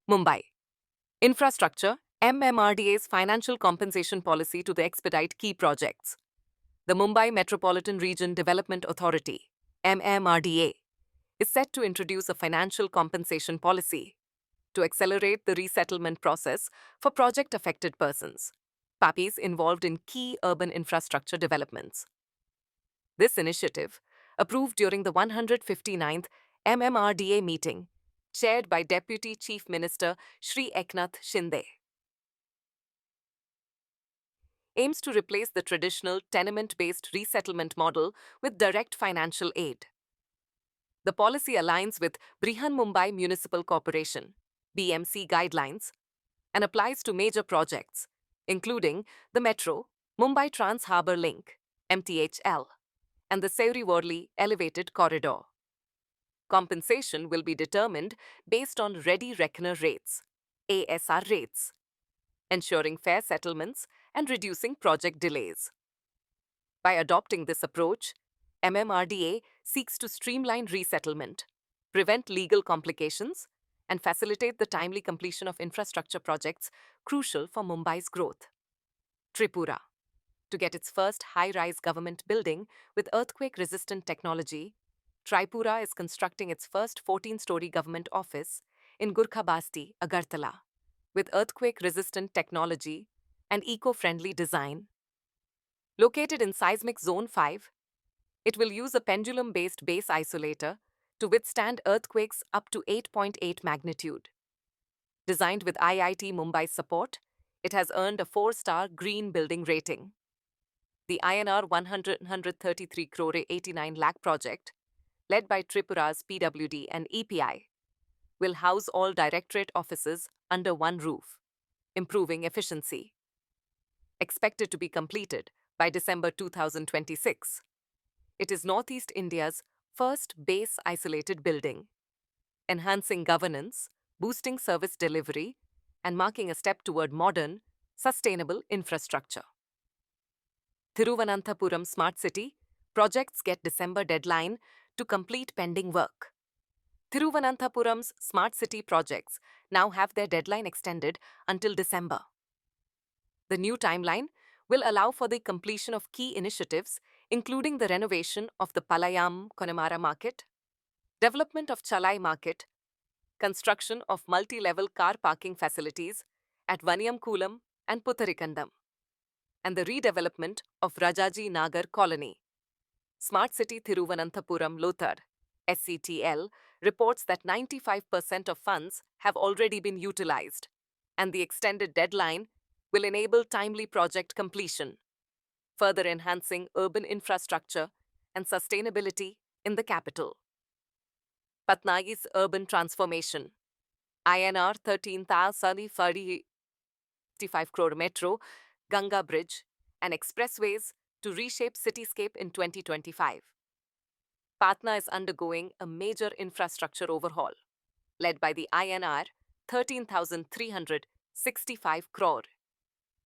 Mumbai. Infrastructure, MMRDA's financial compensation policy to expedite key projects. The Mumbai Metropolitan Region Development Authority, MMRDA, is set to introduce a financial compensation policy to accelerate the resettlement process for project-affected persons, PAPIs involved in key urban infrastructure developments. This initiative, approved during the 159th MMRDA meeting, chaired by Deputy Chief Minister Shri Eknath Shinde, aims to replace the traditional tenement-based resettlement model with direct financial aid. The policy aligns with Brihan Mumbai Municipal Corporation (BMC) guidelines and applies to major projects, including the Metro, Mumbai Trans Harbour Link (MTHL), and the Sewri-Worli Elevated Corridor. Compensation will be determined based on ready reckoner rates, ASR rates, ensuring fair settlements and reducing project delays. By adopting this approach, MMRDA seeks to streamline resettlement, prevent legal complications, and facilitate the timely completion of infrastructure projects crucial for Mumbai's growth. Tripura. To get its first high-rise government building with earthquake-resistant technology, Tripura is constructing its first 14-story government office in Gurkhabasti, Agartala, with earthquake-resistant technology and eco-friendly design. Located in Seismic Zone 5, it will use a pendulum-based base isolator to withstand earthquakes up to 8.8 magnitude. Designed with IIT Mumbai's support, it has earned a 4-star green building rating. The INR 133 crore 89 lakh project, led by Tripura's PWD and EPI, will house all directorate offices under one roof, improving efficiency. Expected to be completed by December 2026. It is Northeast India's first base-isolated building, enhancing governance, boosting service delivery, and marking a step toward modern, sustainable infrastructure. Thiruvananthapuram Smart City projects get December deadline to complete pending work. Thiruvananthapuram's Smart City projects now have their deadline extended until December. The new timeline will allow for the completion of key initiatives, including the renovation of the Palayam Connemara Market, development of Chalai Market, construction of multi-level car parking facilities at Vaniyamkulam and Putharikandam, and the redevelopment of Rajaji Nagar Colony. Smart City Thiruvananthapuram Lothar, SCTL, reports that 95% of funds have already been utilized, and the extended deadline will enable timely project completion, further enhancing urban infrastructure and sustainability in the capital. Patna's urban transformation. INR 13,045 crore metro, Ganga Bridge, and expressways to reshape cityscape in 2025. Patna is undergoing a major infrastructure overhaul, led by the INR 13,365 crore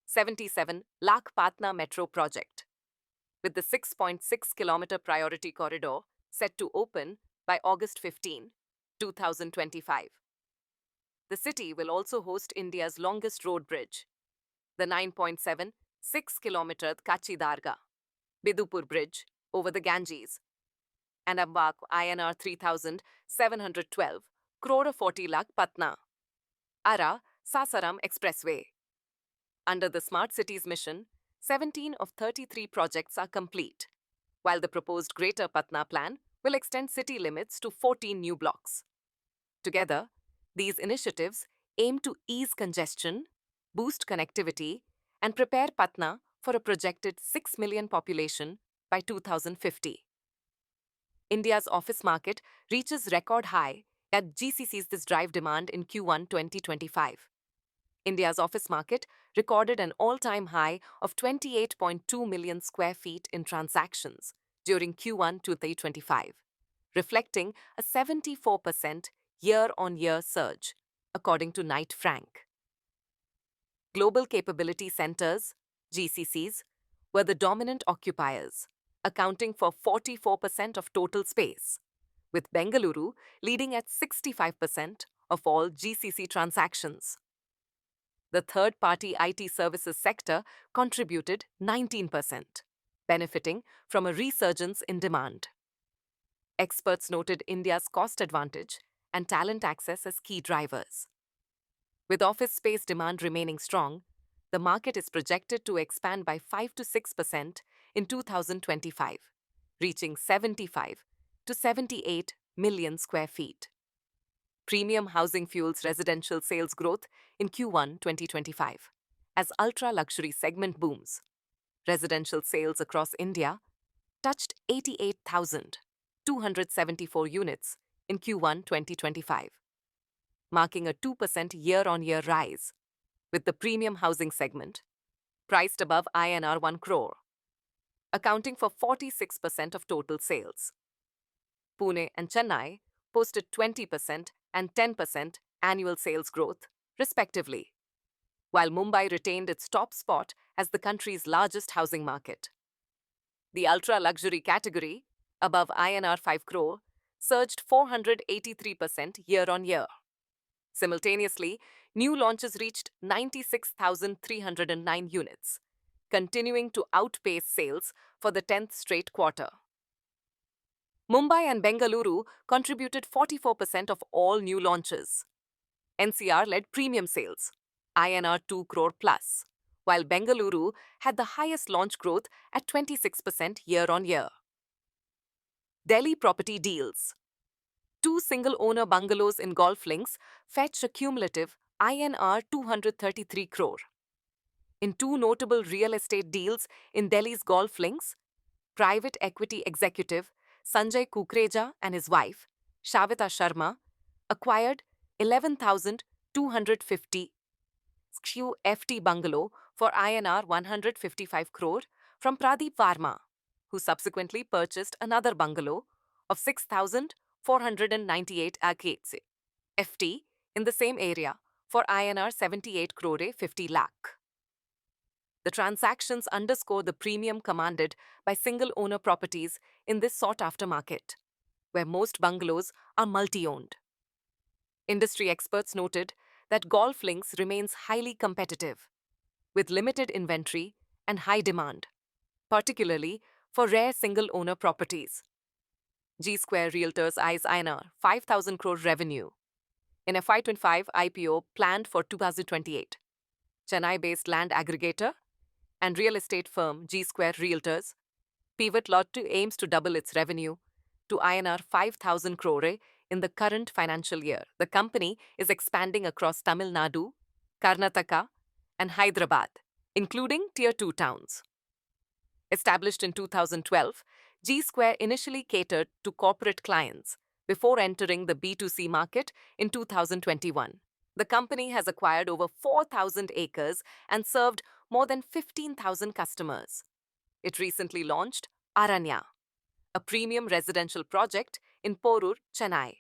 77 lakh Patna Metro project, with the 6.6-kilometer priority corridor set to open by August 15, 2025. The city will also host India's longest road bridge, the 9.76-kilometer Kachi Darga, Bidupur Bridge over the Ganges, and embark INR 3,712 crore 40 lakh Patna Ara Sasaram Expressway. Under the Smart Cities mission, 17 of 33 projects are complete, while the proposed Greater Patna plan will extend city limits to 14 new blocks. Together, these initiatives aim to ease congestion, boost connectivity, and prepare Patna for a projected 6 million population by 2050. India's office market reaches record high at GCC's this drive demand in Q1 2025. India's office market recorded an all-time high of 28.2 million square feet in transactions during Q1 2025, reflecting a 74% year-on-year surge, according to Knight Frank. Global Capability Centers, GCCs, were the dominant occupiers, accounting for 44% of total space, with Bengaluru leading at 65% of all GCC transactions. The third-party IT services sector contributed 19%, benefiting from a resurgence in demand. Experts noted India's cost advantage and talent access as key drivers. With office space demand remaining strong, the market is projected to expand by 5 to 6% in 2025, reaching 75 to 78 million square feet. Premium housing fuels residential sales growth in Q1 2025 as ultra-luxury segment booms. Residential sales across India touched 88,274 units in Q1 2025, marking a 2% year-on-year rise, with the premium housing segment, priced above INR 1 crore, accounting for 46% of total sales. Pune and Chennai posted 20% and 10% annual sales growth, respectively, while Mumbai retained its top spot as the country's largest housing market. The ultra-luxury category, above INR 5 crore, surged 483% year-on-year. Simultaneously, new launches reached 96,309 units, continuing to outpace sales for the 10th straight quarter. Mumbai and Bengaluru contributed 44% of all new launches. NCR led premium sales, INR 2 crore plus, while Bengaluru had the highest launch growth at 26% year-on-year. Delhi property deals. 2 single-owner bungalows in Golf Links fetched a cumulative INR 233 crore. In 2 notable real estate deals in Delhi's Golf Links, private equity executive Sanjay Kukreja and his wife, Shavita Sharma, acquired 11,250 FT bungalow for INR 155 crore from Pradeep Varma, who subsequently purchased another bungalow of 6,498 FT in the same area for INR 78 crore 50 lakh. The transactions underscore the premium commanded by single-owner properties in this sought-after market, where most bungalows are multi-owned. Industry experts noted that Golf Links remains highly competitive, with limited inventory and high demand, particularly for rare single-owner properties. G Square Realtors eyes INR 5,000 crore revenue in FY25 IPO planned for 2028. Chennai-based land aggregator and real estate firm G Square Realtors Pivot Lotto aims to double its revenue to INR 5,000 crore in the current financial year. The company is expanding across Tamil Nadu, Karnataka, and Hyderabad, including Tier 2 towns. Established in 2012, G Square initially catered to corporate clients before entering the B2C market in 2021. The company has acquired over 4,000 acres and served more than 15,000 customers. It recently launched Aranya, a premium residential project in Porur, Chennai,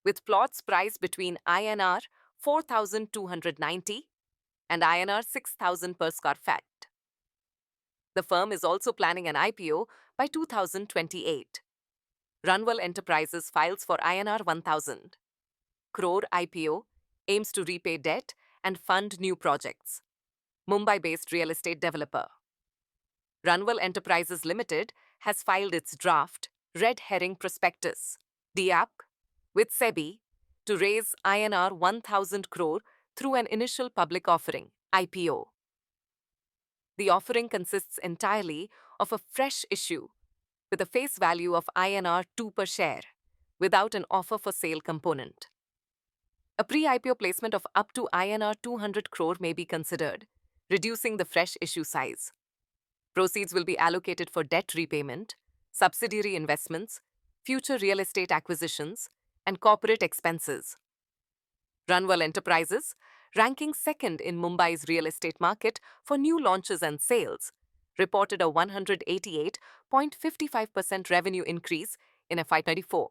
with plots priced between INR 4,290 and INR 6,000 per square feet. The firm is also planning an IPO by 2028. Runwell Enterprises files for INR 1,000 crore IPO, aims to repay debt and fund new projects. Mumbai-based real estate developer Runwell Enterprises Limited has filed its draft Red Herring Prospectus (DAP) with SEBI to raise INR 1,000 crore through an initial public offering (IPO). The offering consists entirely of a fresh issue with a face value of INR 2 per share, without an offer for sale component. A pre-IPO placement of up to INR 200 crore may be considered, reducing the fresh issue size. Proceeds will be allocated for debt repayment, subsidiary investments, future real estate acquisitions, and corporate expenses. Runwell Enterprises, ranking second in Mumbai's real estate market for new launches and sales, reported a 188.55% revenue increase in FY24,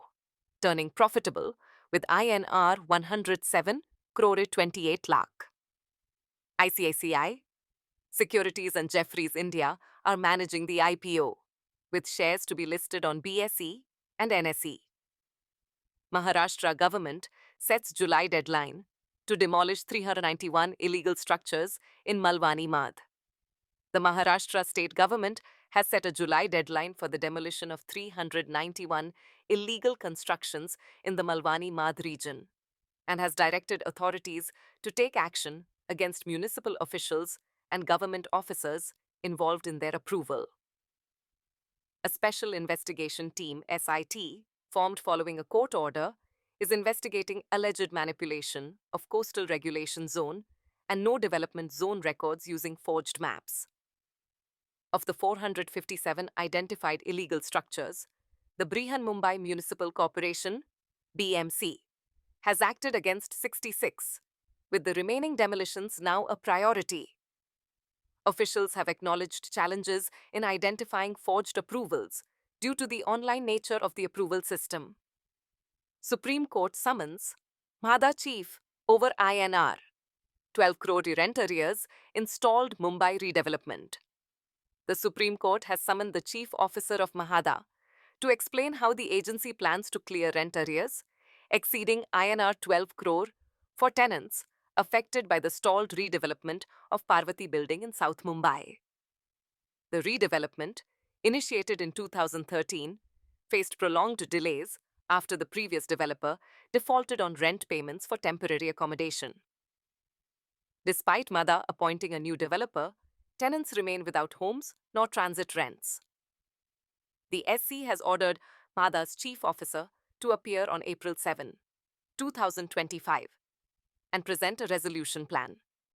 turning profitable with INR 107 crore 28 lakh. ICICI, Securities and Jefferies India are managing the IPO, with shares to be listed on BSE and NSE. Maharashtra government sets July deadline to demolish 391 illegal structures in Malwani Madh. The Maharashtra state government has set a July deadline for the demolition of 391 illegal constructions in the Malwani Madh region and has directed authorities to take action against municipal officials and government officers involved in their approval. A special investigation team, SIT, formed following a court order, is investigating alleged manipulation of coastal regulation zone and no development zone records using forged maps. Of the 457 identified illegal structures, the Brihan Mumbai Municipal Corporation, BMC, has acted against 66, with the remaining demolitions now a priority. Officials have acknowledged challenges in identifying forged approvals due to the online nature of the approval system. Supreme Court summons Madha chief over INR 12 crore rent arrears in stalled Mumbai redevelopment. The Supreme Court has summoned the chief officer of Mahada to explain how the agency plans to clear rent arrears exceeding INR 12 crore for tenants affected by the stalled redevelopment of Parvati building in South Mumbai. The redevelopment, initiated in 2013, faced prolonged delays after the previous developer defaulted on rent payments for temporary accommodation. Despite Madha appointing a new developer, tenants remain without homes nor transit rents. The SC has ordered Madha's chief officer to appear on April 7, 2025, and present a resolution plan.